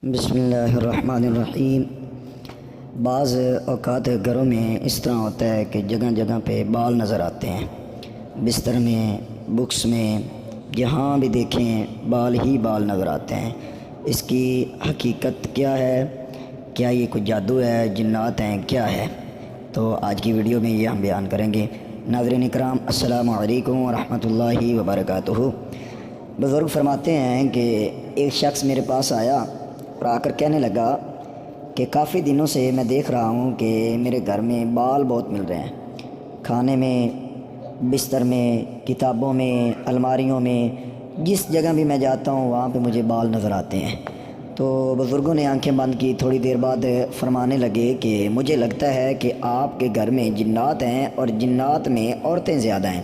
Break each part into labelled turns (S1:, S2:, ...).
S1: بسم اللہ الرحمن الرحیم۔ بعض اوقات گھروں میں اس طرح ہوتا ہے کہ جگہ جگہ پہ بال نظر آتے ہیں، بستر میں، بکس میں، جہاں بھی دیکھیں بال ہی بال نظر آتے ہیں۔ اس کی حقیقت کیا ہے؟ کیا یہ کوئی جادو ہے، جنات ہیں، کیا ہے؟ تو آج کی ویڈیو میں یہ ہم بیان کریں گے۔ ناظرین اکرام، السلام علیکم ورحمۃ اللہ وبرکاتہ۔ بزرگ فرماتے ہیں کہ ایک شخص میرے پاس آیا اور آ کر کہنے لگا کہ کافی دنوں سے میں دیکھ رہا ہوں کہ میرے گھر میں بال بہت مل رہے ہیں، کھانے میں، بستر میں، کتابوں میں، الماریوں میں، جس جگہ بھی میں جاتا ہوں وہاں پہ مجھے بال نظر آتے ہیں۔ تو بزرگوں نے آنکھیں بند کی، تھوڑی دیر بعد فرمانے لگے کہ مجھے لگتا ہے کہ آپ کے گھر میں جنات ہیں، اور جنات میں عورتیں زیادہ ہیں،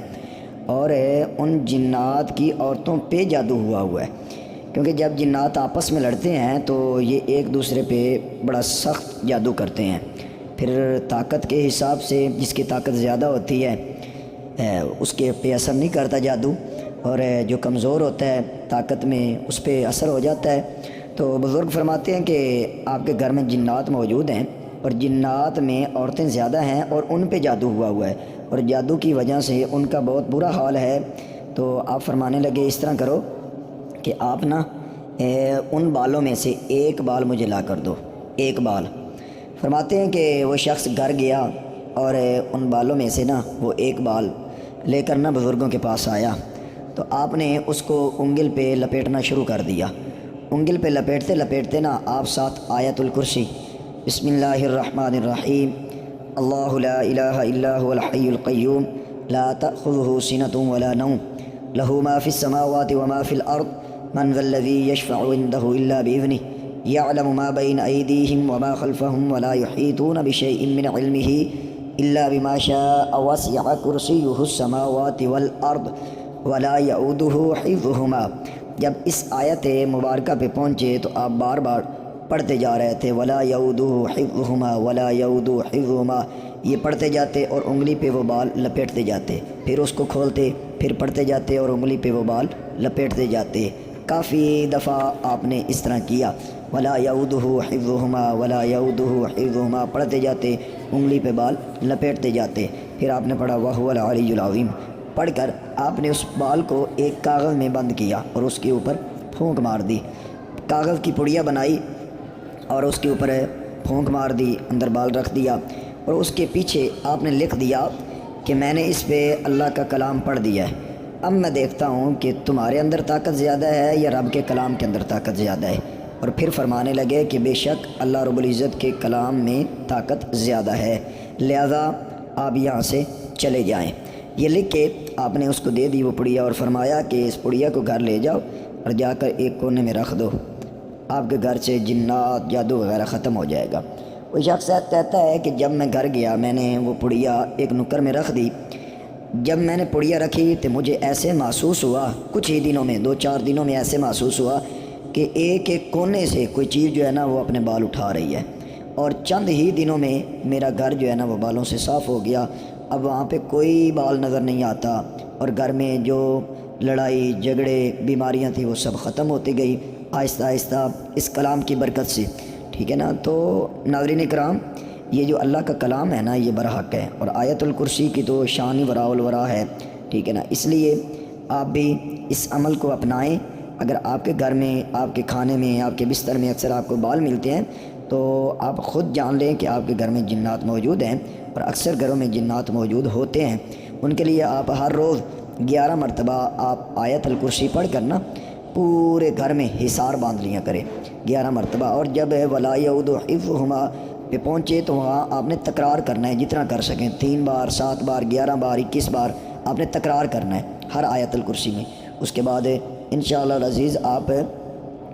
S1: اور ان جنات کی عورتوں پہ جادو ہوا ہے، کیونکہ جب جنات آپس میں لڑتے ہیں تو یہ ایک دوسرے پہ بڑا سخت جادو کرتے ہیں۔ پھر طاقت کے حساب سے جس کی طاقت زیادہ ہوتی ہے اس کے پہ اثر نہیں کرتا جادو، اور جو کمزور ہوتا ہے طاقت میں اس پہ اثر ہو جاتا ہے۔ تو بزرگ فرماتے ہیں کہ آپ کے گھر میں جنات موجود ہیں، اور جنات میں عورتیں زیادہ ہیں، اور ان پہ جادو ہوا ہے، اور جادو کی وجہ سے ان کا بہت برا حال ہے۔ تو آپ فرمانے لگے اس طرح کرو کہ آپ نا ان بالوں میں سے ایک بال مجھے لا کر دو، ایک بال۔ فرماتے ہیں کہ وہ شخص گھر گیا اور ان بالوں میں سے نا وہ ایک بال لے کر نا بزرگوں کے پاس آیا، تو آپ نے اس کو انگل پہ لپیٹنا شروع کر دیا۔ انگل پہ لپیٹتے لپیٹتے نا آپ ساتھ آیت الکرسی، بسم اللہ الرحمن الرحیم، اللہ لا الہ الا هو الحی القیوم لا تأخذہ سنۃ ولا نوم لہ ما فی السماوات وما فی الارض من ذا الذی یشفع عنده الا بإذنہ یعلم ما بین ایدیہم وما خلفہم ولا یحیطون بشیء من علمہ الا بما شاء وسع کرسیہ السماوات والارض ولا یعودہ حفظہما۔ جب اس آیت مبارکہ پہ پہنچے تو آپ بار بار پڑھتے جا رہے تھے، ولا یعودہ حفظہما ولا یعودہ حفظہما، یہ پڑھتے جاتے اور انگلی پہ وہ بال لپیٹتے جاتے، پھر اس کو کھولتے، پھر پڑھتے جاتے اور انگلی پہ وہ بال لپیٹتے جاتے۔ کافی دفعہ آپ نے اس طرح کیا، ولا یعودہ حفظہما ولا یعودہ حفظہما، پڑھتے جاتے، انگلی پہ بال لپیٹتے جاتے۔ پھر آپ نے پڑھا وَهُوَ الْعَلِيُّ الْعَظِيمُ، پڑھ کر آپ نے اس بال کو ایک کاغذ میں بند کیا اور اس کے اوپر پھونک مار دی، کاغذ کی پڑیا بنائی اور اس کے اوپر پھونک مار دی، اندر بال رکھ دیا، اور اس کے پیچھے آپ نے لکھ دیا کہ میں نے اس پہ اللہ کا کلام پڑھ دیا ہے، اب میں دیکھتا ہوں کہ تمہارے اندر طاقت زیادہ ہے یا رب کے کلام کے اندر طاقت زیادہ ہے۔ اور پھر فرمانے لگے کہ بے شک اللہ رب العزت کے کلام میں طاقت زیادہ ہے، لہذا آپ یہاں سے چلے جائیں۔ یہ لکھ کے آپ نے اس کو دے دی وہ پڑیا، اور فرمایا کہ اس پڑیا کو گھر لے جاؤ اور جا کر ایک کونے میں رکھ دو، آپ کے گھر سے جنات، جادو وغیرہ ختم ہو جائے گا۔ وہ شخص کہتا ہے کہ جب میں گھر گیا میں نے وہ پڑیا ایک نکر میں رکھ دی، جب میں نے پڑیا رکھی تو مجھے ایسے محسوس ہوا، کچھ ہی دنوں میں، 2-4 دنوں میں ایسے محسوس ہوا کہ ایک ایک کونے سے کوئی چیز جو ہے نا وہ اپنے بال اٹھا رہی ہے، اور چند ہی دنوں میں میرا گھر جو ہے نا وہ بالوں سے صاف ہو گیا۔ اب وہاں پہ کوئی بال نظر نہیں آتا، اور گھر میں جو لڑائی جھگڑے بیماریاں تھیں وہ سب ختم ہوتی گئی آہستہ آہستہ اس کلام کی برکت سے، ٹھیک ہے نا۔ تو ناظرین اکرام، یہ جو اللہ کا کلام ہے نا یہ برحق ہے، اور آیت الکرسی کی تو شان ہی وراء الورا ہے، ٹھیک ہے نا۔ اس لیے آپ بھی اس عمل کو اپنائیں۔ اگر آپ کے گھر میں، آپ کے کھانے میں، آپ کے بستر میں اکثر آپ کو بال ملتے ہیں تو آپ خود جان لیں کہ آپ کے گھر میں جنات موجود ہیں، اور اکثر گھروں میں جنات موجود ہوتے ہیں۔ ان کے لیے آپ ہر روز 11 مرتبہ آپ آیت الکرسی پڑھ کر نا پورے گھر میں حصار باندھ لیا کریں 11 مرتبہ، اور جب ولا یعودہ حفظہما پہ پہنچے تو وہاں آپ نے تکرار کرنا ہے، جتنا کر سکیں، 3 بار، 7 بار، 11 بار، 21 بار آپ نے تکرار کرنا ہے ہر آیت الکرسی میں۔ اس کے بعد انشاءاللہ العزیز آپ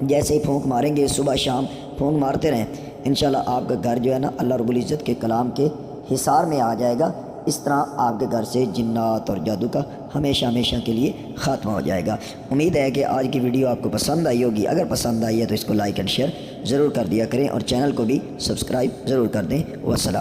S1: جیسے ہی پھونک ماریں گے، صبح شام پھونک مارتے رہیں، انشاءاللہ آپ کا گھر جو ہے نا اللہ رب العزت کے کلام کے حصار میں آ جائے گا۔ اس طرح آپ کے گھر سے جنات اور جادو کا ہمیشہ ہمیشہ کے لیے خاتمہ ہو جائے گا۔ امید ہے کہ آج کی ویڈیو آپ کو پسند آئی ہوگی، اگر پسند آئی ہے تو اس کو لائک اینڈ شیئر ضرور کر دیا کریں، اور چینل کو بھی سبسکرائب ضرور کر دیں۔ والسلام۔